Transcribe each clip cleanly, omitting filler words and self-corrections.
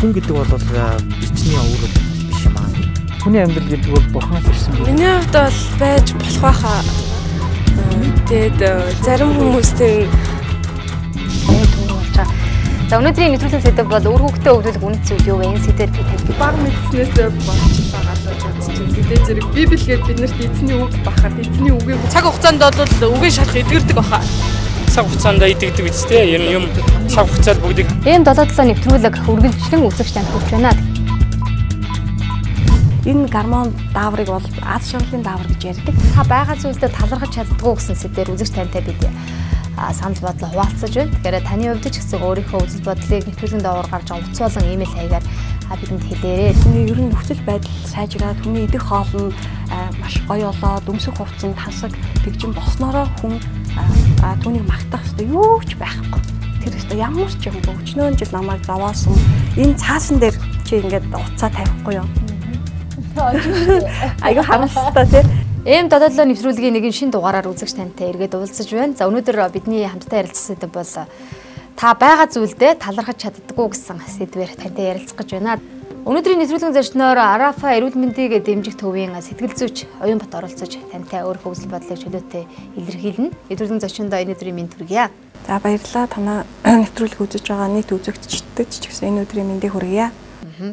хүн гэдэг бол бичний өвөр биш юм аа. Хүний амьдрал гэдэг бол бурханаас ирсэн юм. Миний хувьд бол байж болох байхаа. Тэгээд зарим хүмүүстэй за өнөөдрийн нэвтрүүлгийн сэдэв бол өр хөвгтөө өвлөх үнэт зүйл юу вэ? Энэ сэдвээр би тавьчих. баг мэдснээс болж байгаа л бодож чинь. Мэдээ зэрэг Библи гээд биднэрт эзний үг бахад эзний үгийг цаг хугацаанд бол үгийг шалах эдгэрдэг баха. Цаг хугацаанд идэгдэг үстэй. Юм цаг хугацаанд бүгдийг Ийм 7-7 нэвтрүүлэг үргэлжлэн үзэгч танд хүрч байна. Энэ гормон дааврыг бол аз жаргалын даавар гэж ярьдаг. Та байгаа зүйлдээ талархаж чаддгүй гэсэн сэдвээр үзэгч тантай бид санал бодлоо хуваалцаж байна. Тэгэхээр таны хувьд ч гэсэн өөрийнхөө үзэл бодлыг нэвтрүүлгийн доогоор гарч байгаа утас болон имэйл хаягаар бидэнд хэлээрэй. Хүний ер нь нөхцөл байдал сайжраад хүний идэх хоол нь маш гоё болоод өмсөх хувцас тансаг тэгжин болсноороо хүн түүнийг магтах хэрэгтэй юу ч байхгүй. Тэр өстө ямар ч юм өчнөө жил намайг зовоосон энэ цаасан дээр чи ингээд уцаа тавихгүй юу? Айгу харамсалтай тий. Ийм 7-7 нэвтрүүлгийн нэгэн шинэ дугаараар үзэгч тантай эргээд уулзаж байна. За өнөөдөр бидний хамтдаа ярилцсан сэдэв бол та байгаа зүйлдээ талархаж чаддаггүй гэсэн сэдвээр тантай ярилцах гэж байна. Өнөөдрийн нэвтрүүлгийн зочноор Арафа эрүүл мэндийг дэмжих төвийн сэтгэл зүйч Оюнбат оролцож тантай өөрийнхөө үзэл бодлыг чөлөөтэй илэрхийлнэ. Нэвтрүүлгийн зочиндоо энэ өдрийн мэнд хүргье. За баярлалаа. Танаа нэвтрүүлэг үзэж байгаа нийт үзэгчдэд ч гэсэн энэ өдрийн мэндийг хүргье.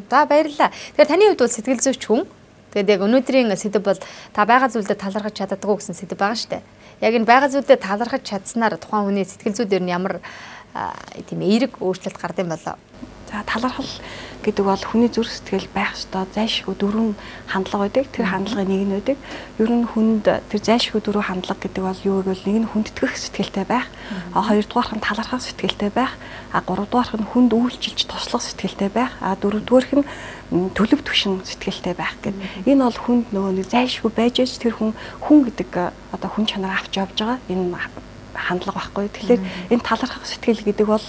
За баярлалаа. Тэгэхээр таны хувьд бол сэтгэл зүйч хүн. Тэгээд яг өнөөдрийн сэдэв бол та байгаа зүйлдээ талархаж чаддаггүй гэсэн сэдэв байгаа шүү дээ. Яг энэ байгаа зүйлдээ талархаж чадсанаар тухайн хүний сэтгэл зүйд нь ямар тийм эерэг өөрчлөлт гардыг болоо. За талархал гэдэг бол хүний зүрх сэтгэл байх ёстой зайлшгүй дөрвөн хандлага байдаг. Тэр хандлагын нэг нь байдаг. Ер нь хүнд тэр зайлшгүй дөрвөн хандлага гэдэг бол юу гэвэл нэг нь хүндэтгэх сэтгэлтэй байх, хоёрдугаарх нь талархах сэтгэлтэй байх, гуравдугаарх нь хүнд үйлчилж туслах сэтгэлтэй байх, дөрөвдүгээрх нь төлөв түшин сэтгэлтэй байх гэдэг. Энэ бол хүнд нөгөө нэг зайлшгүй байж аж тэр хүн гэдэг одоо хүн чанараа авч явж байгаа энэ хандлага байхгүй. Тэгэхээр энэ талархах сэтгэл гэдэг бол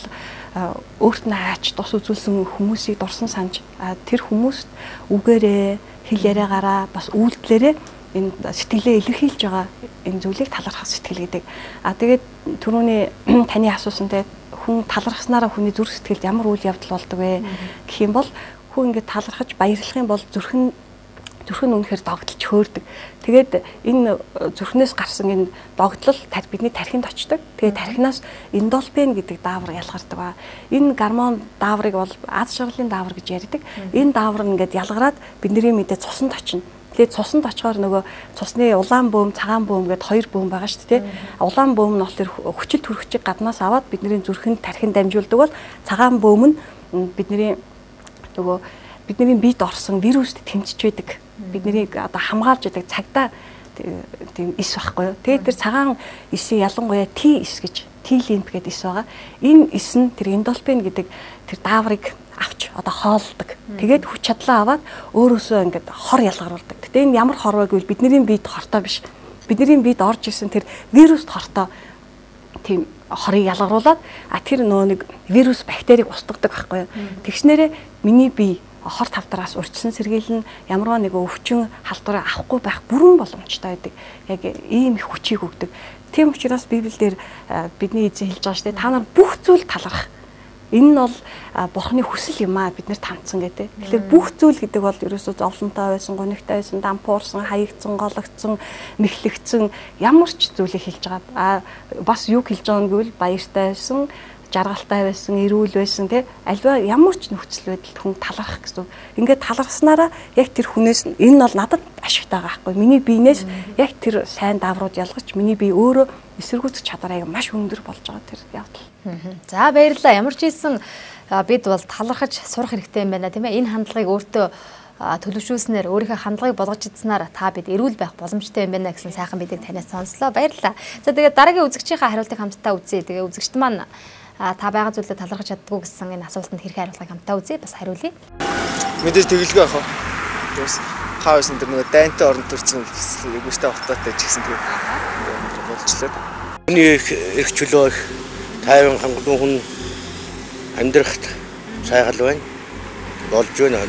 өөрт нь хаач тус үзүүлсэн хүмүүсийг дурсан санаж тэр хүмүүст үгээрээ хэл яриагаараа бас үйлдэлээрээ энэ сэтгэлээ илэрхийлж байгаа энэ зүйлийг талархах сэтгэл гэдэг. Тэгээд түрүүний таны асуусантай хүн талархснараа хүний зүрх сэтгэлд ямар үйл явдал болдог вэ гэх юм бол хүн ингээд талархаж баярлах юм бол зүрх нь үнэхээр догтлж хөөрдөг. Тэгээд энэ зүрхнээс гарсан энэ догтлол бидний тархинд очдог. Тэгээд тархинаас эндорфин гэдэг даавар ялгардаг. Энэ гормон дааврыг бол аз жаргалын даавар гэж ярьдаг. Энэ даавар нь ингээд ялгараад бидний мэдээ цуснд очино. Тэгээд цуснд очихоор нөгөө цусны улаан бөөм, цагаан бөөм гэдэг хоёр бөөм байгаа шүү дээ. Улаан бөөм нь болохоор хүчил төрөгчийг гаднаас аваад бидний зүрхэнд тархинд дамжуулдаг бол цагаан бөөм нь бидний биед орсон вируст тэмцэж байдаг. Биднийг одоо хамгаалж байдаг цагдаа тийм эс байхгүй юу. Тэгээд тэр цагаан эсийн ялангуяа T-эс гэж T-лимф гэдэг эс байгаа. Энэ эс нь тэр эндорфин гэдэг тэр дааврыг авч одоо хоолдог. Тэгээд хүч чадлаа аваад өөрөөсөө ингээд хор ялгаруулдаг. Гэтэ энэ ямар хор вэ гэвэл бидний биед хортой биш. Бидний биед орж исэн тэр вирус хортой тийм хорыг ялгаруулад тэр нөгөө нэг вирус бактерийг устгадаг байхгүй юу. Тэгснээрээ миний бие хор тавтраас урьдчилан сэргийлэн ямарваа нэг өвчин халдвараа авахгүй байх бүрэн боломжтой байдаг. Яг ийм их хүчийг өгдөг. Тийм учраас Библиэлд бидний эзэн хэлж байгаа шүү дээ. Та нар бүх зүйл талархах. Энэ нь бол Бурхны хүсэл юм аа биднэрт хандсан гэдэг. Тэгэхээр бүх зүйл гэдэг бол ерөөсөө зовлонтой байсан, гонигтай байсан, дампуурсан, хаягдсан, гологдсон, мэхлэгдсэн ямар ч зүйлийг хэлж байгаа. Бас юу хэлж байгаа нь гэвэл баяртай байсан, жаргалтай байсан, эрүүл байсан тий альва ямар ч нөхцөл байдалд хүн талархах гэсэн. Ингээд талархснараа яг тэр хүнээс энэ бол надад ашигтай байгаа байхгүй. Миний биенээс яг тэр сайн дааврууд ялгаж миний бие өөрөө эсэргүүцэх чадвараа маш өндөр болж байгаа тэр явдал. За баярлалаа. Ямар ч хэлсэн бид бол талархаж сурах хэрэгтэй юм байна тийм ээ. Энэ хандлагыг өөртөө төлөвшүүлснээр өөрийнхөө хандлагыг болгож идснээр та бид эрүүл байх боломжтой юм байна гэсэн сайхан бидийг танаас сонслоо. Баярлалаа. За тэгээд дараагийн үзэгчийн хариултыг хамтдаа үзье. Тэгээ үзэгчд маань та байгаа зүйлдээ талархаж чаддгүй гэсэн энэ асуултанд хэрэг хариулгыг хамтдаа үзье. Бас хариулъя. Мэдээж тэгэлгүй ах. Тэрс хавсан тэр нэг дайнтай орон төрсөн үгүйстэй хоттой ч гэсэн тэр болжлоо. Хүний эрх чөлөө их тайван хангалуун хүн амьдрахт сайгал байна. Болж байна.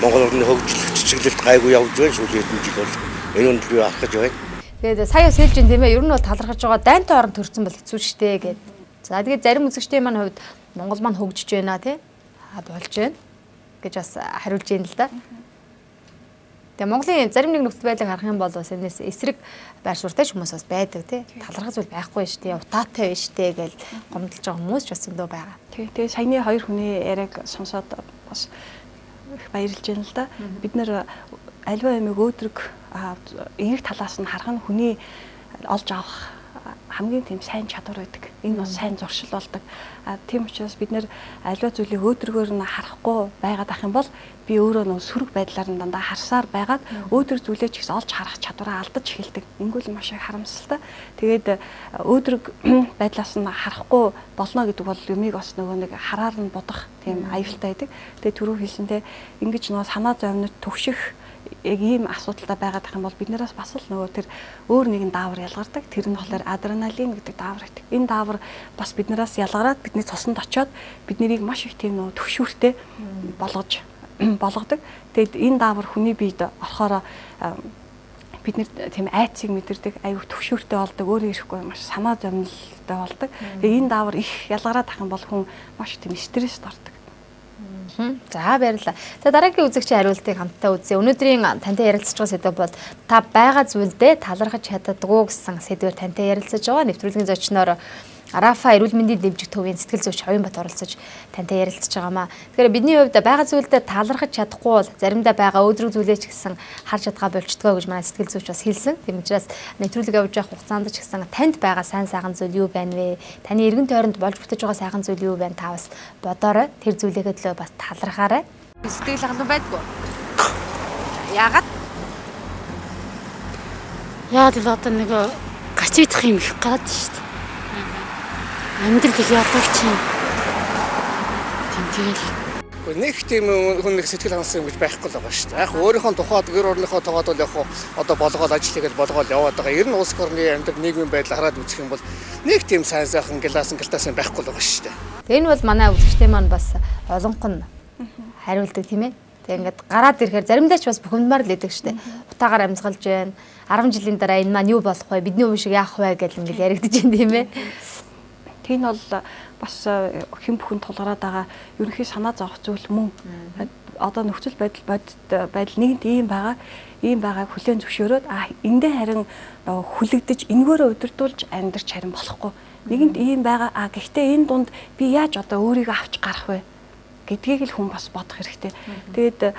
Монгол орны хөгжил чиглэлд гайгүй явж байна. Сүүлийн хэдэн жил бол энэ үнд би арах гэж байна. Тэгээд сая сэлж ин тийм ээ. Ер нь бол талархаж байгаа дайнтай орон төрсөн бол хэцүү шттэ гэд. За тэгээд зарим үзэгчдийн маань хувьд Монгол маань хөгжиж байна тий. Болж байна. гэж бас хариулж байна л да. Тэгээ Монголын зарим нэг нөхцөл байдлыг харах юм бол бас энэс эсрэг байр суурьтай хүмүүс бас байдаг тий. Талархах зүйл байхгүй шүү дээ. Утаатай байна шүү дээ гэж гомдолж байгаа хүмүүс ч бас зөндөө байгаа. Тэгээ саяны хоёр хүний яриаг сонсоод бас их баярлж байна л да. Бид нэр альва ямиг өөдрөг эерэг талаас нь харах нь хүний олж авах хамгийн тийм сайн чадвар байдаг. Энэ бас сайн зуршил болдог. Тийм учраас бид нэр альва зүйлийг өөдрөгөөр нь харахгүй байгаад ах юм бол би өөрөө нөө сөрөг байдлаар нь дандаа харсаар байгаад өөдрөг зүйлээ ч гэсэн олж харах чадвараа алдаж эхэлдэг. Ингүүл маш их харамсалтай. Тэгээд өөдрөг байдлаас нь харахгүй болно гэдэг бол юмыг бас нөгөө нэг хараар нь бодох тийм аюултай байдаг. Тэгээд түрүү хэлсэнтэй ингэж нөгөө санаа зовнод түгших яг ийм асуудалтай байгаад ах юм бол биднээс бас л нөгөө тэр өөр нэгэн даавар ялгардаг. Тэр нь болохоор адреналин гэдэг даавар гэдэг. Энэ даавар бас биднээс ялгараад бидний цуснд очиод биднийг маш их тийм нөгөө төвшүүртэй болгодог. Тэгэд энэ даавар хүний биед орохоор бид нэр тийм айцыг мэдэрдэг, аюу төвшүүртэй болдог, өөрөө ирэхгүй маш санаа зовнилтой болдог. Тэгээ энэ даавар их ялгараад ах юм бол хүн маш тийм стресст ордог. За баярлалаа. За дараагийн үзэгчийн хариултыг хамтдаа үзье. Өнөөдрийн тантай ярилцж байгаа сэдв бол та байгаа зүйлдээ талархаж чаддаггүй гэсэн сэдвээр тантай ярилцаж байгаа. Нэвтрүүлгийн зочноор Арафа эрүүл мэндийн дэмжих төвийн сэтгэл зүйч Оюнбат оролцож тантай ярилцж байгаамаа. Тэгэхээр бидний хувьд байгаа зүйлдээ талархаж чадахгүй бол заримдаа байгаа өөдрөг зүйлээ ч гэсэн харж чадгаа болчдгоо гэж манай сэтгэл зүйч бас хэлсэн. Тийм учраас нэвтрүүлэг явуулж явах хугацаанд ч гэсэн танд байгаа сайн сайхан зүйл юу байна вэ? Таны эргэн тойронд болж бүтэж байгаа сайхан зүйл юу байна? Та бас бодоорой. Тэр зүйлээ төлөө бас талархаарай. Сэтгэл хангалуун байдгүй. Яагаад? Яа л одоо нэг гацидах юм их гад шүү дээ. Амьдрал их ядууч юм. Тэгэл. Нэг тийм хүн нэг сэтгэл хангасан юм гэж байхгүй л байгаа шүү дээ. Яг өөрийнхөө тухайд гэр орныхоо тоогоод бол яг одоо болгоол ажил хийгээд болгоол яваад байгаа. Ер нь улс орны амьдрал нийгмийн байдал хараад үзэх юм бол нэг тийм сайн сайхан гилаасан байхгүй л байгаа шүү дээ. Энэ бол манай үзэгчтэй маань бас олонх нь хариулдаг тийм ээ. Тэг ингээд гараад ирэхээр заримдаа ч бас бухимдмаар л байдаг шүү дээ. Утаагаар амьсгалж байна. 10 жилийн дараа энэ маань юу болох вэ? Бидний өмнө шиг яах вэ гэж ингээд яригдаж байна тийм ээ. Тийм бол бас хэн бүхэн тулгараад байгаа ерөнхий санаа зовох зүйл мөн. Одоо нөхцөл байдал нэгэнт ийм байгааг хүлээн зөвшөөрөөд эндээ харин хүлэгдэж энэгээрээ удирдуулж амьдарч харин болохгүй. Нэгэнт ийм байгаа гэхдээ энэ дунд би яаж одоо өөрийгөө авч гарах вэ гэдгийг л хүн бас бодох хэрэгтэй. Тэгээд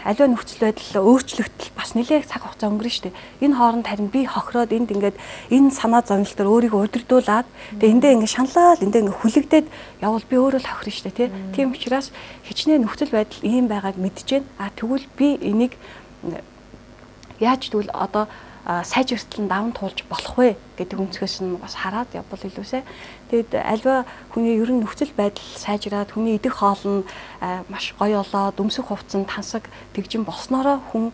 аливаа нөхцөл байдал өөрчлөгдөл бас нэлээд цаг хугацаа өнгөрнө шүү дээ. Энэ хооронд харин би хохироод энд ингээд энэ санаа зовнил төр өөрийгөө удирдуулад тэгээд эндээ ингээд шаналал эндээ ингээд хүлэгдээд явбал би өөрөө л хохирно шүү дээ. Тийм учраас хичнээн нөхцөл байдал ийм байгааг мэдчихээн. Тэгвэл би энийг яаж тэгвэл одоо сайжиртал нь даван туулж болох вэ гэдэг өнцгөөс нь бас хараад явбал илүүсэ. Тэгэд альва хүний ерөн нөхцөл байдал сайжраад хүний идэх хоол нь маш гоё болоод өмсөх хувцас тансаг тэгжин болсноороо хүн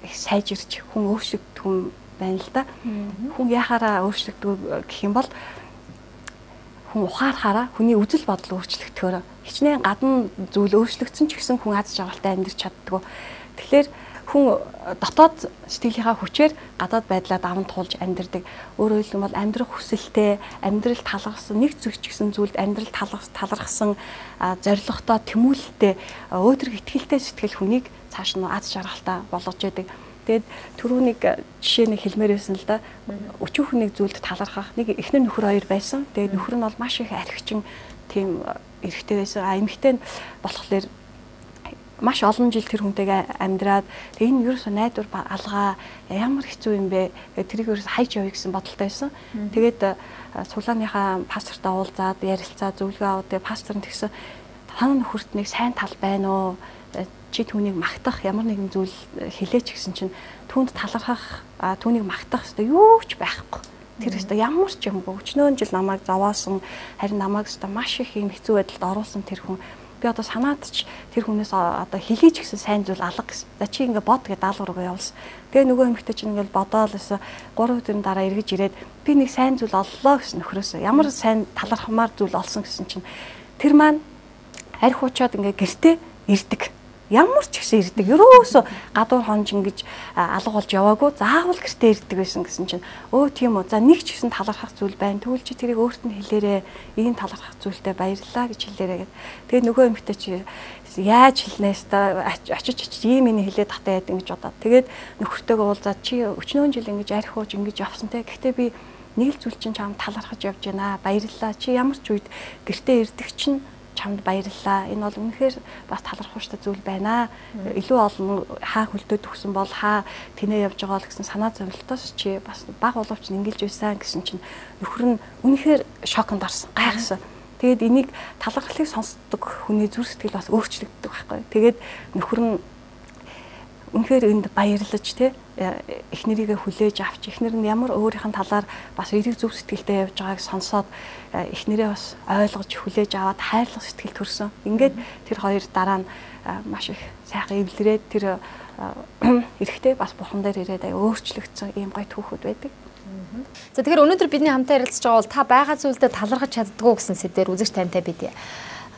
их сайжирч хүн өөрчлөгдөх хүн байна л да. Хүн яхаараа өөрчлөгдөв гэх юм бол хүн ухаарахаараа хүний үзэл бодол өөрчлөгдөхөөр хичнээн гадна зүйл өөрчлөгдсөн ч гэсэн хүн аз жаргалтай амьдарч чаддгүй. Тэгэхээр хүн дотоод сэтгэлийнхаа хүчээр гадаад байдлаа даван туулж амьдардаг. Өөрөөр хэлбэл амьдрах хүсэлтэй, амьдрал талархсан нэг зүгч гэсэн зүйлд амьдрал талархсан зоригтой, тэмүүлэлтэй, өөдрөг итгэлтэй сэтгэл хүнийг цааш нь аз жаргалтай болгож яадаг. Тэгээд түрүүнийг жишээ нэг хэлмээр байсан л да. Өчүүхэн нэг зүйлд талархах нэг эхнэр нөхөр хоёр байсан. Тэгээд нөхөр нь бол маш их архичин тийм эрэгтэй байсан. Эмэгтэй нь болохоор маш олон жил тэр хүнтэйгээ амьдраад тэг энэ ерөөсөө найдвар алгаа ямар хэцүү юм бэ тэрийг ерөөсөө хайж явъя гэсэн бодолтой байсан. Тэгээд цуглааныхаа пастортай уулзаад ярилцаад зөвлөгөө аваад тэг пастор нь тэгсэн танаа нөхөрт нэг сайн тал байна уу? Чи түүнийг магтах ямар нэгэн зүйл хэлээч гэсэн чинь түүнд талархах түүнийг магтах хэрэгтэй юу ч байхгүй. Тэр өстө ямар ч юмгүй өчнөөн жил намайг зовоосон харин намайг өстө маш их юм хэцүү байдалд оруулсан тэр хүн би одоо санаадч тэр хүнээс одоо хэлийч гэсэн сайн зүйл алга гэсэн. За чи ингээ бод гэдэг даалгавар руу явуулсан. Тэгээ нөгөө эмэгтэй чинь ингээл бодоол өсө 3 өдрийн дараа эргэж ирээд би нэг сайн зүйл оллоо гэсэн нөхрөөсөө ямар сайн талархмаар зүйл олсон гэсэн чинь тэр маань арх уучаад ингээ гэртээ ирдэг. Ямар ч гэсэн ирдэг. Ерөөсө гадуур хонж ингэж алга болж яваагүй заавал гэртээ ирдэг байсан гэсэн чинь өө тийм үү. За нэг ч гэсэн талархах зүйл байна. Тэгвэл чи тэрийг өөрт нь хэлээрээ ийм талархах зүйлтэй баярлалаа гэж хэлээрээ. Тэгээд нөгөө эмэгтэй чи яаж хэлнээс та очиж ийм миний хэлээд татаа яд ингэж бодоод тэгээд нөхөртөөгөө уулзаад чи өчнөө жил ингэж архиуж ингэж явсан те. Гэхдээ би нэг л зүйл чинь чамд талархаж явж байна. Баярлалаа. Чи ямар ч үед гэртээ ирдэг чинь чамд баярлалаа. Энэ бол үнэхээр бас талархууштай зүйл байна. Илүү олон хаа хөлдөөд өгсөн бол хаа тэнээ явж байгаа л гэсэн санаа зовлтоос чи бас баг боловч ингэлж байсан гэсэн чинь нөхөр нь үнэхээр шоконд орсон, гайхсан. Тэгээд энийг талархлыг сонсдог хүний зүрх сэтгэл бас өөрчлөгддөг байхгүй. Тэгээд нөхөр нь үнэхээр энд баярлаж те эхнэрийгээ хүлээж авч эхнэр нь ямар өөрийнх нь талаар бас эрэг зүв сэтгэлтэй явж байгааг сонсоод эхнэрээ бас ойлгож хүлээж аваад хайрлах сэтгэл төрсөн. Ингээд тэр хоёр дараа нь маш их сайхан эвлэрээд тэр эрэхтэй бас бурхан дээр ирээд өөрчлөгдсөн ийм гоё түүхүүд байдаг. За тэгэхээр өнөөдөр бидний хамтаа ярилцж байгаа бол та байгаа зүйлдээ талархаж чаддгүй гэсэн сэдвээр үзэгч тантай бид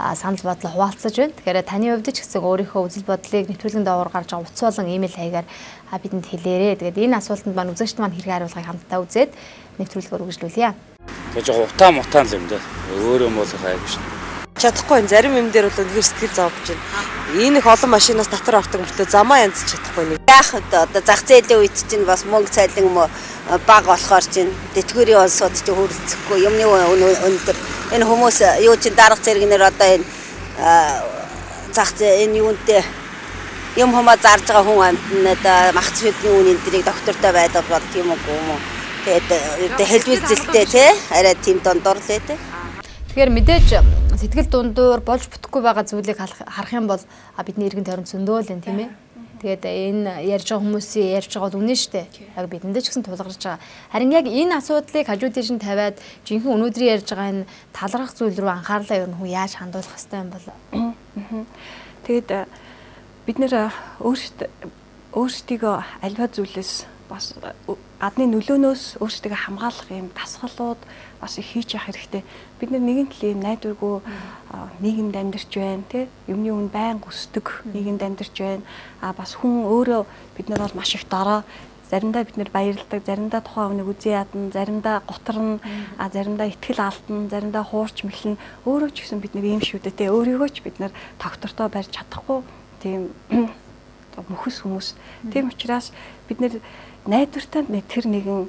санал бодлоо хуваалцаж байна. Тэгэхээр таны хувьд ч гэсэн өөрийнхөө үзэл бодлыг нэвтрүүлгийн доогуур гарч байгаа утас болон имэйл хаягаар бидэнд хэлээрэй. Тэгээд энэ асуултанд маань үзэгчд маань хэрэг хариулгыг хамтдаа үзээд нэвтрүүлгээр үргэлжлүүлье. Тэгэж утаа мутаан л юм да. Өөрөө мөн хайг шин. Чадахгүй зарим юм дээр бол үнэхээр сэтгэл зовж байна. Энэ их олон машинаас татвар авдаг мөртлөө замаа янзч чадахгүй нэг. Яах вэ одоо зах зээлийн үед чинь бас мөнгө цайлан баг болохоор чинь тэтгэврийн онцод чинь хөрөлцөхгүй юмны өндөр энэ хүмүүс юу чинь дарга зэрэгнэр одоо энэ зах зээ энэ юунтэй юм хамаа зарж байгаа хүн амьтнад мах шидний үн энэ дэрийг доктортой байдаг бол тийм үгүй юм уу. Тэгээд хэлбэлзэлтэй тий арай тийм дондор л ээ. Тэгэхээр мэдээж сэтгэл дундуур болж бүтэхгүй байгаа зүйлийг харах юм бол бидний эргэн тойронд зөндөөл энэ тийм ээ. Тэгээд энэ ярьж байгаа хүмүүсийн ярьж байгаа үнэн шүү дээ. Яг бидэндээ ч гэсэн тулгарч байгаа. Харин яг энэ асуудлыг хажуу тийш нь тавиад жинхэнэ өнөөдрийн ярьж байгаа энэ талархах зүйл рүү анхаарлаа ер нь хүн яаж хандуулах хэвтэй юм бол. Тэгээд бид нэр өөрсдийгөө альва зүйлээс бас гадны нөлөөнөөс өөрсдийгөө хамгаалах юм дасгалууд бас их хийж явах хэрэгтэй. Бид нэгэн талын найдваргүй нийгэмд амьдарч байна тий юмны үн байн өсдөг нийгэмд амьдарч байна. Бас хүн өөрөө бид нар бол маш их дорой. Заримдаа бид нар баярладаг, заримдаа тухайн үнийг үзээ ядна, заримдаа готорно, заримдаа итгэл алдна, заримдаа хуурч мэхлэн. Өөрөө ч гэсэн бид нар ийм шүү дээ тий өөрийгөө ч бид нар тогтвортой барьж чадахгүй тийм мөхөс хүмүүс. Тийм учраас бид нар найдвартай тэр нэгэн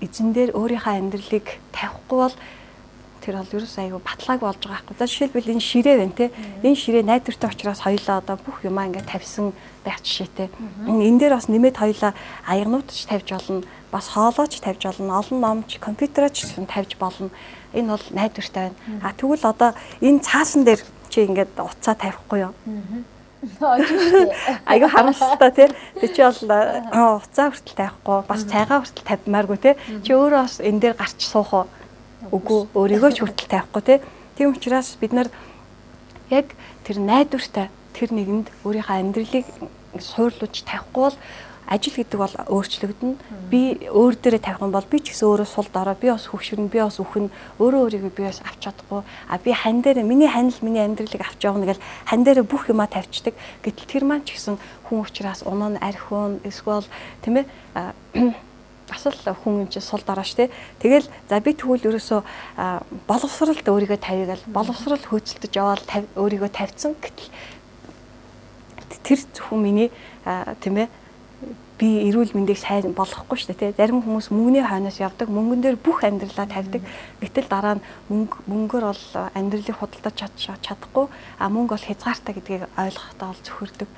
эзэн дээр өөрийнхөө амьдралыг тавихгүй бол тэр бол ерөөс айгүй батлааг болж байгаа байхгүй. За жишээлбэл энэ ширээ байна те. Энэ ширээ найдвартай учраас хоёлаа одоо бүх юмаа ингээд тавьсан байх жишээтэй. Энэ дээр бас нэмээд хоёлаа аягнууд ч тавьж болно, бас хоолойч тавьж болно, олон номч, компьютерч тавьж болно. Энэ бол найдвартай байна. Тэгвэл одоо энэ цаасан дээр чи ингээд уцаа тавихгүй юу? Айгу харамсалтай тий. Тэг чи бол уцаа хүртэл тавихгүй, бас цайгаа хүртэл тавьмааргүй тий. Чи өөрөө бас энэ дээр гарч суух уу? Үгүй, өөрийгөө ч хүртэл тавихгүй тий. Тийм учраас бид нар яг тэр найдвартай тэр нэгэнд өөрийнхөө амьдралыг суурлуулж тавихгүй бол ажил гэдэг бол өөрчлөгдөн. Би өөр дээрээ тавих юм бол би ч гэсэн өөрөө сул дорой, би бас хөвшөрнө, би бас үхэн, өөрөө өөрийгөө би бас авч чадахгүй. Би хан дээр миний ханил миний амьдралыг авч явна гэл хан дээр бүх юмаа тавьчихдаг. Гэтэл тэр маань ч гэсэн хүн учраас унаа архиун эсвэл тийм ээ бас л хүн юм чи сул дорой штэ. Тэгэл за би тэгвэл ерөөсөө боловсролд өөрийгөө тавьяал, боловсрол хөөцөлдөж яваад өөрийгөө тавьсан. Гэтэл тэр зөвхөн миний тийм ээ би эрүүл мэндийг сайн болгохгүй шүү дээ. Зарим хүмүүс мөнгөний хойноос явдаг, мөнгөн дээр бүх амьдралаа тавьдаг. Гэтэл дараа нь мөнгөөр бол амьдралыг худалдаж чадахгүй, мөнгө бол хязгаартай гэдгийг ойлгохдоо бол зөвхөрдөг.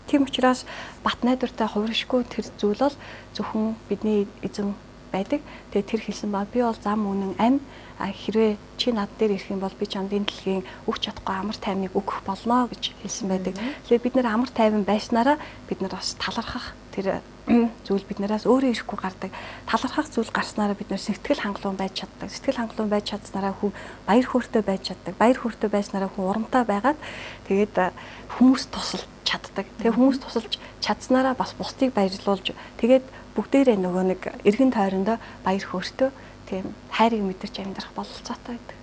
Тийм учраас бат найдвартай хувиршгүй тэр зүйл бол зөвхөн бидний эзэн байдаг. Тэгээ тэр хэлсэн ба би бол зам үнэн амь хэрвээ чи над дээр ирэх юм бол би чамд энэ дэлхийн өгч чадахгүй амар тайвныг өгөх болно гэж хэлсэн байдаг. Тэгэхээр бид нэр амар тайван байснараа бид нар бас талархах тэр зүйл биднээс өөрөө ирэхгүй гардаг. Талархах зүйл гарснараа бид нэр сэтгэл хангалуун байж чаддаг. Сэтгэл хангалуун байж чадсанараа хүн баяр хөөртэй байж чаддаг. Баяр хөөртэй байснараа хүн урамтай байгаад тэгээд хүмүүс тусалж чаддаг. Тэгээ хүмүүс тусалж чадсанараа бас бусдыг баярлуулж тэгээд бүгдээрээ нөгөө нэг эргэн тойрондоо баяр хөөртэй тийм хайрыг мэдэрч амьдрах бололцоотой байдаг.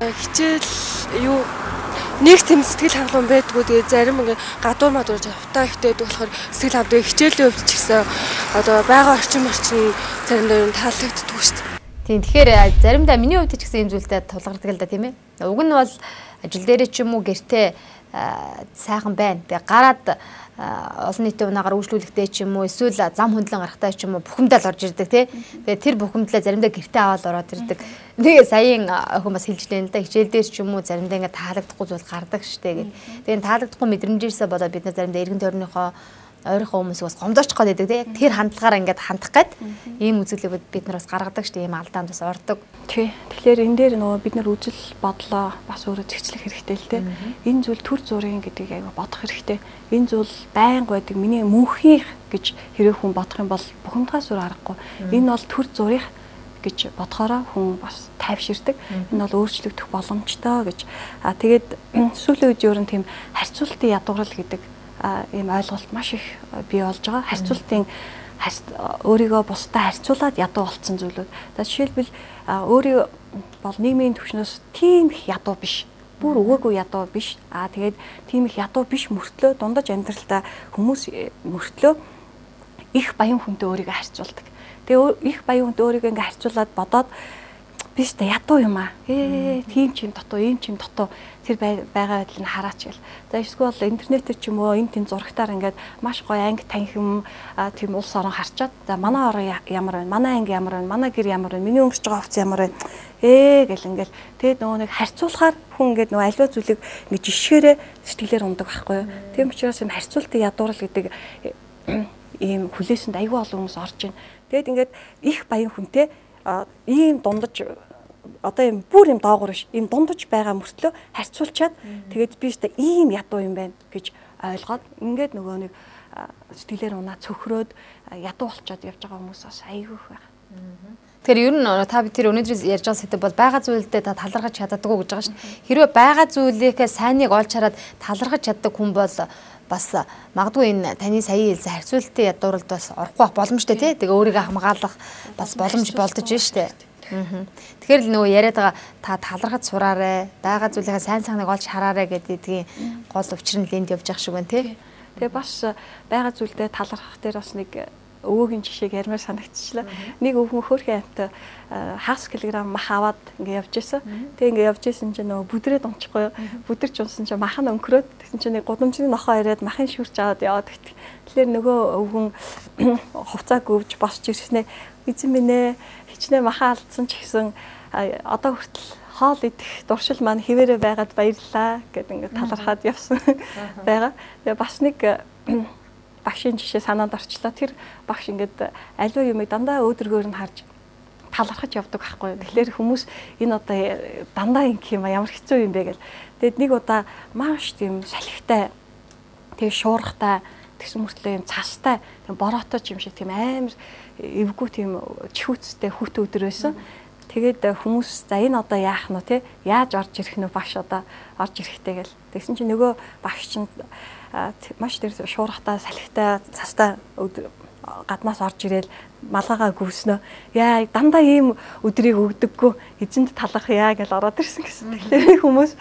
Хичээл юу нэг тийм сэтгэл хангалуун байдгүй. Тэгээ зарим ингээ гадуур мадуурж хутаа ихтэйдэг болохоор сэтгэл хангалуун хичээлийн хувьд ч гэсэн одоо байгаа орчин заримдаа юм таалагддаг шүү дээ. Тийм тэгэхээр заримдаа миний хувьд ч гэсэн ийм зүйлтэй тулгардаг л да тийм ээ. Уг нь бол ажил дээрээ ч юм уу гэртээ сайхан байна. Тэгээ гараад олон нийтийн унаагаар үйлчлүүлэхдээ ч юм уу эсвэл зам хөндлөн гарахтаа ч юм уу бухимдал орж ирдэг тий. Тэгээ тэр бухимдлаа заримдаа гэртээ аваад ороод ирдэг. Тэгээ саяын охин бас хэлжлээ л да. Хичээл дээр ч юм уу заримдаа ингээ таалагдахгүй зүйл гардаг штэ гэд. Тэгээ таалагдахгүй мэдрэмжээрсээ болоод бид нар заримдаа эргэн тойрныхоо ойрхон хүмүүсийг бас гомдооч гээд байдаг тий. Тэр хандлагаараа ингээд хандах гээд ийм үзэлийг бид нар бас гаргадаг шүү дээ. Ийм алдаанд бас ордог. Тий. Тэгэхээр энэ дээр нөгөө бид нар үзэл бодлоо бас өөрөө зэгцлэх хэрэгтэй л тий. Энэ зүйл төр зургийн гэдгийг аяга бодох хэрэгтэй. Энэ зүйл байнга байдаг миний мөнхийнх гэж хэрэг хүн бодох юм бол бухимдгаас өөр аргагүй. Энэ бол төр зурих гэж бодохороо хүн бас тайвширдаг. Энэ бол өөрчлөгдөх боломжтой гэж. Тэгээд сүүлийн үед ер нь тийм харьцуултын ядуурл гэдэг ийм ойлголт маш их бий болж байгаа. Харьцуултын өөрийгөө бусдад харьцуулаад ядуу болцсон зүйлүүд. Жишээлбэл өөрийгөө бол нийгмийн түвшнээс тийм их ядуу биш. Бүр өгөөгүй ядуу биш. Тэгээд тийм их ядуу биш мөртлөө дундаж амьдралдаа хүмүүс мөртлөө их баян хүнтэй өөрийгөө харьцуулдаг. Тэгээ их баян хүнтэй өөрийгөө ингээ харьцуулаад бодоод биш та ядуу юм аа. Тийм ч юм дотоо, ийм ч юм дотоо тэр байгаа байдал нь хараач гэл. За эсвэл интернетээр ч юм уу энэ тийм зурагтаар ингээд маш гоё анги танхим тийм улс орон харчаад за манай орон ямар байна, манай анги ямар байна, манай гэр ямар байна, миний өнгөрч байгаа хувцас ямар байна. Гэл ингээл тэгээд нөгөө нэг харьцуулахаар хүн ингээд нөгөө аливаа зүйлийг ингээд жишгээрээ сэтгэлээр ундаг байхгүй юу. Тийм учраас юм харьцуултын ядуурл гэдэг ийм хүлээсэнд аюул олон хүмүүс орж ийн. Тэгээд ингээд их баян хүнтэй ийм дундаж одоо юм бүр юм доогуур биш ийм дундаж байгаа мөртлөө харьцуулчаад тэгээд би өөртөө ийм ядуу юм байна гэж ойлгоод ингээд нөгөө нэг сэтгэлээр унаа цөхрөөд ядуу болчоод явж байгаа хүмүүс бас айгүйх байна. Тэгэхээр ер нь та бид тэр өнөөдөр ярьж байгаа сэдв бол байгаа зүйлдээ та талархаж чаддаггүй гэж байгаа шин. Хэрвээ байгаа зүйлийнхээ сайныг олж хараад талархаж чаддаг хүн бол бас магадгүй энэ таны сая хэлсэн харьцуултын ядууралд бас орохгүй боломжтой тий. Тэгээ өөрийгөө хамгаалах бас боломж болдож байна шүү дээ. Тэгэхээр л нөгөө яриад байгаа та талархаж сураарэ, байгаа зүйлийнхээ сайн сайныг олж хараарэ гэдгийн гол учир нь лэнд явж байгаа шиг байна тий. Тэгээ бас байгаа зүйлдээ талархах дээр бас нэг өвөөгийн жишээг ярмаар санагдчихлаа. Нэг өвгөн хөөрхөн амт хагас килограмм мах аваад ингээ явж исэн. Тэгээ ингээ явж исэн чинь нөгөө бүдрээд унчихгүй юу. Бүдэрч унсан чинь мах нь өнгөрөөд тэгсэн чинь нэг гудамжны нохоо ирээд махын шүрч аваад яваад гэт. Тэгэхээр нөгөө өвгөн хувцаа гөвж босч ирснээ эзэн минь ээ хичнээн махаа алдсан ч гэсэн одоо хүртэл хоол идэх дуршил маань хിവэрэ байгаад баярлаа гэд ингээ талархаад явсан байгаа. Тэгээ бас нэг багшийн жишээ санаанд орчлоо. Тэр багш ингээд аливаа юмыг дандаа өөдрөгөөр нь харж талархаж явдаг байхгүй. Тэгэхээр хүмүүс энэ одоо дандаа ингэх юм ямар хэцүү юм бэ гэл. Тэгэд нэг удаа маш тийм салхитай, тийм шуурхтай, тэгсэн мөртлөө юм цастай, тийм бороотой ч юм шиг тийм амар эвгүй тийм чихүүцтэй хүүтэн өдөр байсан. Тэгээд хүмүүс за энэ одоо яах нь те яаж орж ирэх нь багш одоо орж ирэхтэй гэл. Тэгсэн чинь нөгөө багш чинь маш тэр шуурхтай, салхитай, цастай гаднаас орж ирээл малгайгаа гүйснөө. Яа дандаа ийм өдрийг өгдөггүй эзэнд талархъя гэж ороод ирсэн гэсэн. Тэгэхээр хүмүүс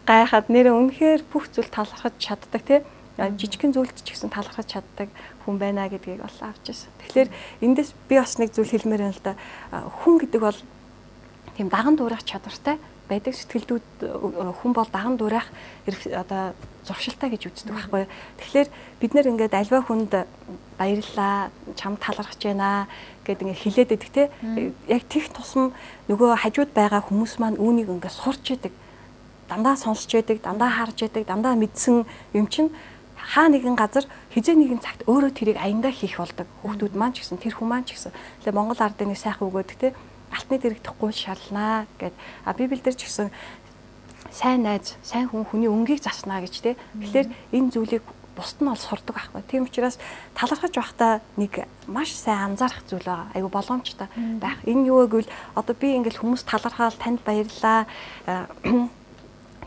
гайхаад нэрээ үнэхээр бүх зүйл талархаж чаддаг тий. Жижигхэн зүйлд ч гэсэн талархаж чаддаг хүн байна гэдгийг бол авч ирсэн. Тэгэхээр эндээс би бас нэг зүйл хэлмээр байна л да. Хүн гэдэг бол тийм даган дуурайх чадвартай байдаг сэтгэлдүүд хүн бол даган дуурайх одоо зуршилтай гэж үздэг байхгүй. Тэгэхээр бид нэр ингээд альва хүнд баярлалаа, чам талархаж байна гэд ингээд хэлээд байдаг те. Яг тех тусам нөгөө хажууд байгаа хүмүүс маань үүнийг ингээд сурч идэг. Дандаа сонсч идэг, дандаа харж идэг, дандаа мэдсэн юм чинь хаа нэгэн газар хизээ нэгэн цагт өөрөө тэрийг аяндаа хийх болдог. Хүүхдүүд маань ч гэсэн тэр хүмүүс маань ч гэсэн. Тэгээ Монгол ардын нэг сайхан үг өгдөг те. Алтны дэрэгдэхгүй шалнаа гэд. Библиэлд ч гэсэн сайн найз, сайн хүн хүний өнгийг заснаа гэж те. Тэгэхээр энэ зүйлийг бусд нь бол сурдаг байхгүй. Тийм учраас талархаж байхдаа нэг маш сайн анзаарах зүйл байгаа. Айгу боломжтой байх. Энэ юу гэвэл одоо би ингээл хүмүүс талархаал танд баярлаа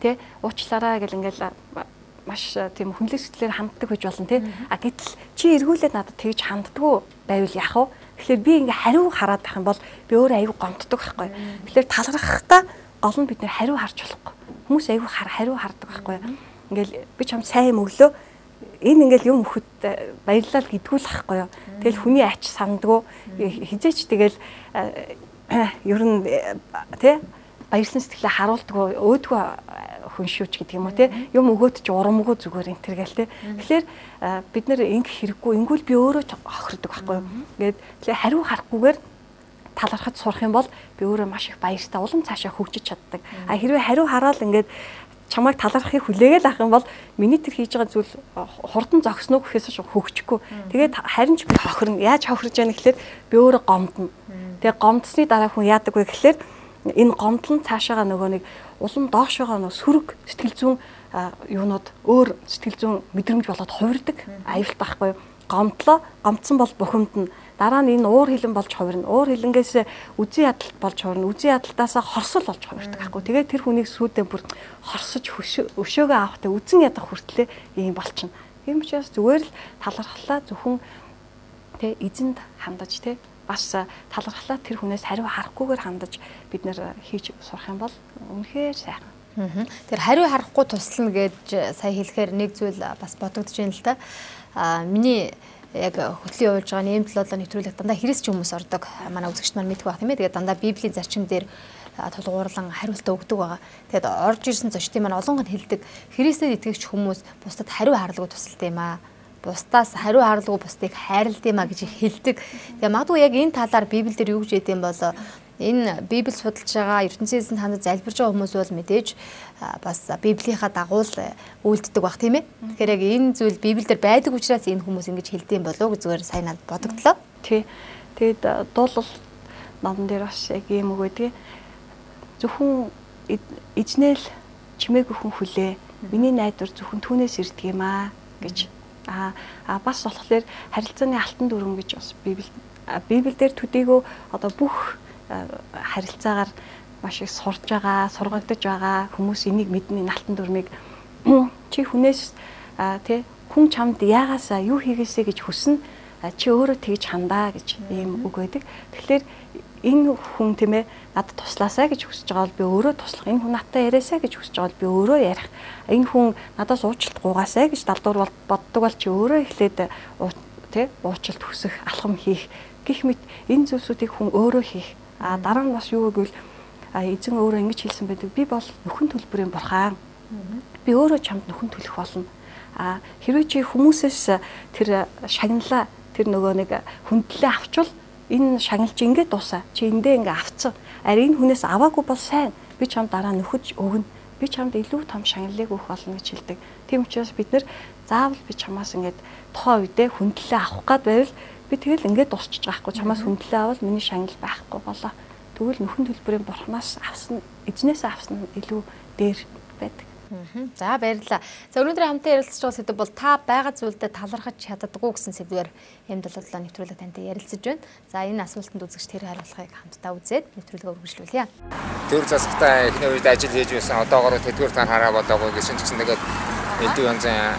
те уучлаарай гэл ингээл маш тийм хүнлэг сэтгэлээр ханддаг гэж болно те. Гэтэл чи эргүүлээд надад тэгж ханддаггүй байвал яах вэ? Тэгэхээр би ингээ хариу хараад байх юм бол би өөрөө аюу гомддог байхгүй. Тэгэхээр талархахдаа гол нь бид нэр хариу харж болохгүй. Хүмүүс аюу хариу хардаг байхгүй. Ингээл би чам сайн юм өглөө энэ ингээл юм өгөхөд баярлалаа гэдгүүл ахгүй юу. Тэгэл хүний ач сандгүй хизээч тэгэл ер нь тий баярлсан сэтгэлээ харуулдаг өөдгөө хүн шүүч гэдэг юм уу те юм өгөөд ч урамгүй зүгээр энэ төр гээл те тэгэхээр бид нэр инг хэрэггүй ингүүл би өөрөө хохирдог байхгүй юу ингээд тэгэхээр хариу харахгүйгээр талархаж сурах юм бол би өөрөө маш их баяртай улам цаашаа хөгжиж чаддаг хэрвээ хариу хараад ингээд чамайг талархахыг хүлээгээл ах юм бол миний тэр хийж байгаа зүйл хурдан зогсноо гэхээс ш хөгжихгүй. Тэгээд харин ч би хохирно. Яаж хохирж яана гэхэлэр би өөрөө гомдно. Тэгээд гомдсны дараа хүн яадаг вэ гэхэлэр энэ гомдлон цаашаага нөгөө нэг улам доошоогоо нөгөө сүрэг сэтгэл зүйн юунууд өөр сэтгэл зүйн мэдрэмж болоод хувирдаг. Аюулт байхгүй юу? Гомдсон бол бухимдна. Дараа нь энэ уур хилэн болж хувирна. Уур хилэнгээс үзий ядалт болж хувирна. Үзий ядалтаасаа хорсол болж хувирдаг байхгүй. Тэгээд тэр хүнийг сүйдээ бүр хорсож өшөөгөө авахтай үзэн ядах хүртлээ ийм болчихно. Тийм учраас зүгээр л талархлаа зөвхөн тэ эзэнд хандаж тэ бас талархлаа тэр хүнээс хариу харахгүйгээр хандаж бид нэр хийж сурах юм бол үнэхээр сайхан. Тэр хариу харахгүй туслана гэж сая хэлэхээр нэг зүйл бас бодогдож байна л да. Миний яг хөтлийн явуулж байгаа нэмтэл бодлоо нэвтрүүлэх дандаа хэрэгсч хүмүүс ордог. Манай үзэгчд маань мэдгүй байх тийм ээ. Тэгээд дандаа Библийн зарчим дээр тулгуурлан хариултаа өгдөг байгаа. Тэгээд орж ирсэн зочдын маань олонго нь хэлдэг. Христэд итгэгч хүмүүс бусдад хариу харлагыг тусалдаг юм аа. Бусдаас хариу харлагыг бусдыг хайрладаг юм аа гэж хэлдэг. Тэгээд магадгүй яг энэ талаар Библиэлд юу гэж хэлдэм бол энэ Библи судалж байгаа ертөнцийн хандаж залбирж байгаа хүмүүс бол мэдээж бас Библийнхаа дагуу л үйлддэг баг тийм ээ. Тэгэхээр яг энэ зүйл Библиэлд байдаг учраас энэ хүмүүс ингэж хэлдэм болов гэж зүгээр сайн надад бодогдлоо. Тий. Тэгэд дуулал номон дээр бас яг юм өгөөдгий. Зөвхөн эзнэл чимээгүй хүн хүлээ. Миний найдвар зөвхөн түүнээс ирдэг юм аа гэж. Бас болохоор харилцааны алтан дүрм гэж бас Библиэлд төдийгөө одоо бүх харилцаагаар маш их сурж байгаа, сургагдж байгаа хүмүүс энийг мэднэ алтан дүрмийг чи хүнээс тий хүн чамд яагаасаа юу хийгээсэ гэж хүснэ чи өөрөө тэгж хандаа гэж ийм үг байдаг. Тэгэхээр энэ хүн тийм ээ надад туслаасаа гэж хүсэж байгаа бол би өөрөө туслах. Энэ хүн надтай яриасаа гэж хүсэж байгаа бол би өөрөө ярих. Энэ хүн надаас уучлалт гуйгаасаа гэж далдуур боддог бол чи өөрөө эхлээд тий уучлалт хүсэх, алхам хийх гэх мэт энэ зүйлсүүдийг хүн өөрөө хийх. Дараа нь бас юу гэвэл эзэн өөрөө ингэж хэлсэн байдаг. Би бол нөхөн төлбөрийн бурхан. Би өөрөө чамд нөхөн төлөх болно. Хэрвээ чи хүмүүсээс тэр шагналаа тэр нөгөө нэг хүндлээ авчвал энэ шагналч ингээд дуусаа. Чи эндээ ингээ авцсан. Ари энэ хүнээс аваагүй бол сайн. Би чамд дараа нөхөж өгнө. Би чамд илүү том шагналыг өгөх болно гэж хэлдэг. Тийм учраас бид нэр заавал би чамаас ингээд тухайн үедээ хүндлээ авах гад байвал би тэгэл ингээд дуусчих байхгүй чамаас хүндлээ авал миний шагнал байхгүй болоо. Тэгвэл нөхөн төлбөрийн бурхнаас авсан, эзнээс авсан илүү дээр байдаг. За баярлалаа. За өнөөдөр хамтдаа ярилцж байгаа сэдв бол та байгаа зүйлдээ талархаж чаддаггүй гэсэн сэдвээр M77 нэвтрүүлэг тантай ярилцж байна. За энэ асуултанд үзэгч тэр хариулахыг хамтдаа үзээд нэвтрүүлгээ үргэлжлүүлье. Тэр засагтаа эхний үед ажил хийж байсан одоогоор тэдгээр тань хараа болоогүй гэсэн чинь тэгээд эдийн янзын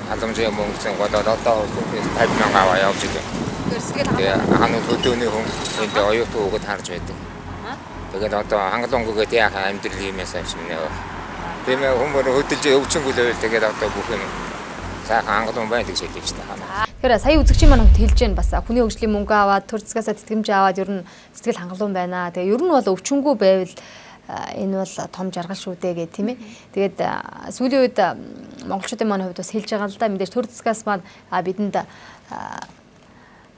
халамжийн мөнгөсөн болоод одоо 50,000 аваа явж идэв. Тэгээ ханууд хөдөөний хүн энд оюутан өгöd харж байдаг. Тэгээд одоо хангалунгүйгээд яхаа амьдрал юмээс авчмнэ. Тийм ээ хүмүүс хөдөлж өвчнгөл байл тэгээд одоо бүх юм сайхан хангалуун байна гэж хэлж байна. Тэгэхээр сая үзэгчийн маань хэлж байна бас хүний хөгжлийн мөнгө аваад төр засгаас тэтгэмж аваад ер нь сэтгэл хангалуун байна. Тэгээ ер нь бол өвчнгөө байвал энэ бол том жаргал шүү дээ гэх тийм ээ. Тэгээд сүүлийн үед монголчуудын маань хувьд бас хэлж байгаа л да мэдээж төр засгаас маань бидэнд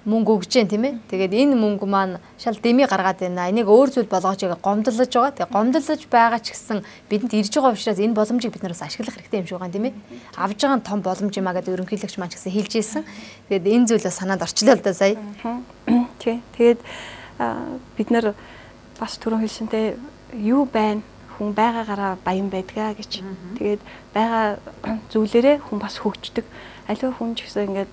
мөнгө өгч जैन тийм ээ. Тэгээд энэ мөнгө маань шал дэмий гаргаад байна. Энийг өөр зүйл болгож гомдлож байгаа. Тэгээд гомдлож байгаа ч гэсэн бидэнд ирж байгаа учраас энэ боломжийг бид нараас ашиглах хэрэгтэй юм шиг байгаа тийм ээ. Авж байгаа нь том боломж юм а гэдэг ерөнхийлөгч маань ч гэсэн хэлж ийсэн. Тэгээд энэ зүйлээ санаанд орчлоо л да сая. Тий. Тэгээд бид нар бас түрүү хэлсэнтэй юу байна? Хүн байгаагаараа баян байдгаа гэж. Тэгээд байгаа зүйлээрээ хүн бас хөгждөг. Аливаа хүн ч гэсэн ингээд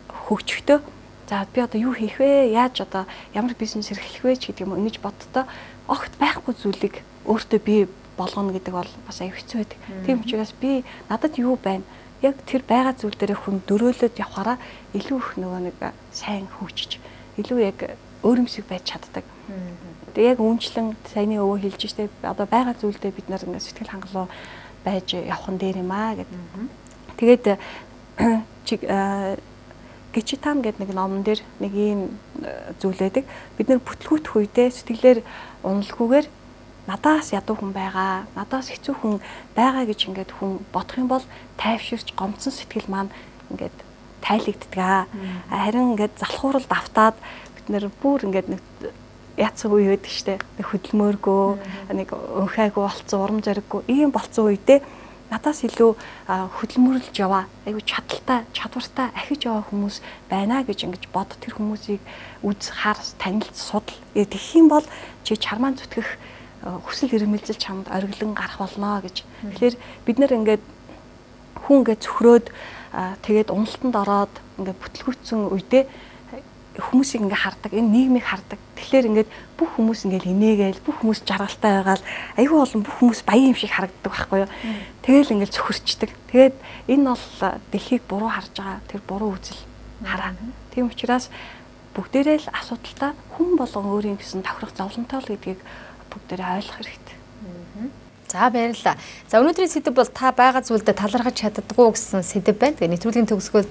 хөгжөхдөө за би одоо юу хийх вэ? Яаж одоо ямар бизнес эрхлэх вэ ч гэдэг юм уу. Ингэж боддоо огт байхгүй зүйлийг өөртөө бий болгоно гэдэг бол бас аюу хэцүү байдаг. Тийм учраас би надад юу байна? Яг тэр байгаа зүйл дээр хүн дөрөөлөд явхаараа илүү их нөгөө нэг сайн хөгжиж, илүү яг өөрөмсөг байж чаддаг. Тэгээ яг үнчлэн саяны өвөө хэлж штэ одоо байгаа зүйлдээ бид нар ингээд сэтгэл хангалуун байж явхан дээр юм аа гэдэг. Тэгээд Гичитам гэдэг нэг номон дээр нэг ийм зүйл байдаг. Бид нэр бүтлгүүтх үедээ сэтгэлээр уналгүйгээр надаас ядуу хүн байгаа, надаас хэцүү хүн байгаа гэж ингээд хүн бодох юм бол тайвширч гомцсон сэтгэл маань ингээд тайлэгддэг. Харин ингээд залхууралд автаад бид нэр бүр ингээд нэг яцсан үе байдаг штэ. Нэг хөдөлмөөргөө, нэг өнхайгүй болцсон, урам зориггүй ийм болцсон үедээ надаас илүү хөдөлмөрлж яваа, айгу чадaltaй, чадвартай ахиж яваа хүмүүс байна гэж ингэж бод тэр хүмүүсийг үз хар танилж судал. Тэгэх юм бол чи чармаан зүтгэх хүсэл эрмэлзэл чамд ориглон гарах болно гэж. Тэгэхээр бид нэр ингээд хүн ингээд цөхрөөд тэгээд уналтанд ороод ингээд бүтлгүүцсэн үедээ хүмүүсийг ингээ хардаг, энэ нийгмийг хардаг. Тэгэхээр ингээд бүх хүмүүс ингээ инээгээл, бүх хүмүүс жаргалтай байгаал айгүй олон бүх хүмүүс баян юм шиг харагддаг байхгүй юу. Тэгэл ингээ цөхөрчдөг. Тэгээд энэ бол дэлхийг буруу харж байгаа тэр буруу үзэл хараа. Тийм учраас бүгдээрээ л асуудалтай хүн болгон өөрийн гэсэн тохирох зовлонтой л гэдгийг бүгдээрээ ойлгох хэрэгтэй. За баярлалаа. За өнөөдрийн сэдэв бол та байгаа зүйлдээ талархаж чаддаггүй гэсэн сэдэв байна. Тэгээ нэвтрүүлгийн төгсгөлд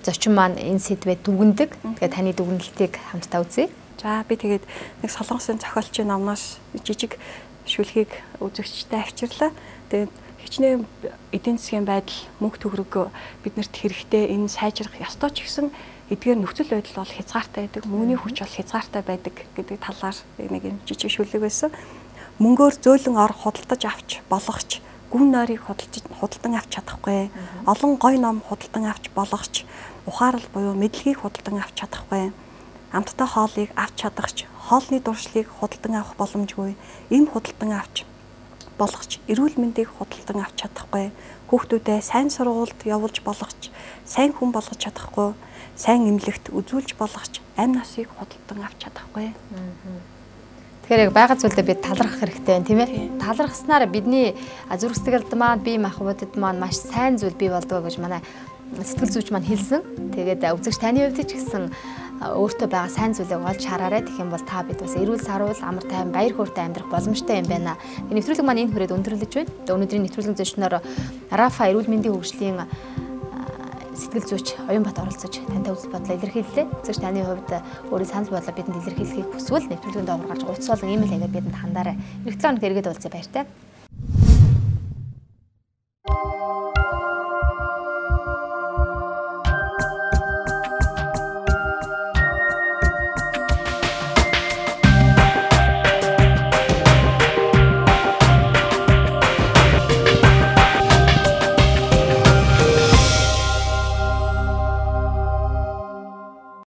зочин маань энэ сэдвээ дүгнэдэг. Тэгээ таны дүгнэлтийг хамтдаа үзье. За би тэгээд нэг солонгосын зохиолчийн номноос жижиг шүлгийг үзэгчтэй авчирлаа. Тэгээд хичнээн эдийн засгийн байдал, мөнгө төгрөг биднэрт хэрэгтэй, энэ сайжрах ёстой ч гэсэн эдгээр нөхцөл байдал бол хязгаартай байдаг, мөнгөний хүч бол хязгаартай байдаг гэдэг талаар нэг юм жижиг шүлэг байсан. Мөнгөөр зөөлөн ор худалдаж авч болгоч, гүн нойрыг худалдан авч чадахгүй, олон гой ном худалдан авч болгоч, ухаарал буюу мэдлэгийг худалдан авч чадахгүй, амттай хоолыг авч чадахч, хоолны дуршлыг худалдан авах боломжгүй, эм худалдан авч болгоч, эрүүл мэндийг худалдан авч чадахгүй, хүүхдүүдээ сайн сургуульд явуулж болгоч, сайн хүн болгож чадахгүй, сайн эмнэлэгт үзүүлж болгоч, амь насыг худалдан авч чадахгүй. Тэгэхээр яг байгаа зүйлдээ бид талархах хэрэгтэй байна, тийм ээ? Талархснаар бидний зүрх сэтгэлд маань, бие махбодод маань маш сайн зүйл бий болдог гэж манай сэтгэл зүйч маань хэлсэн. Тэгээд үзэгч таны хувьд ч гэсэн өөртөө байгаа сайн зүйлийг олж хараарай. Тэгэх юм бол та бид бас эрүүл саруул, амар тайван, баяр хөөртэй амьдрах боломжтой юм байна. Нэвтрүүлэг маань энэ хүрээд өндөрлөж байна. Өнөөдрийн нэвтрүүлгийн зочноор Рафа эрүүл мэндийн хөгжлийн сэтгэл зүйч Оюнбат оролцож тантай үзэл бодлоо илэрхийллээ. Үзэгч таны хувьд өөрийн санал бодлоо бидэнд илэрхийлэхийг хүсвэл нэвтрүүлгийн доогуур гарч утас болон имэйл хийгээд бидэнд хандаарай. Эх 7 хоног эргээд уулзъя баяртай.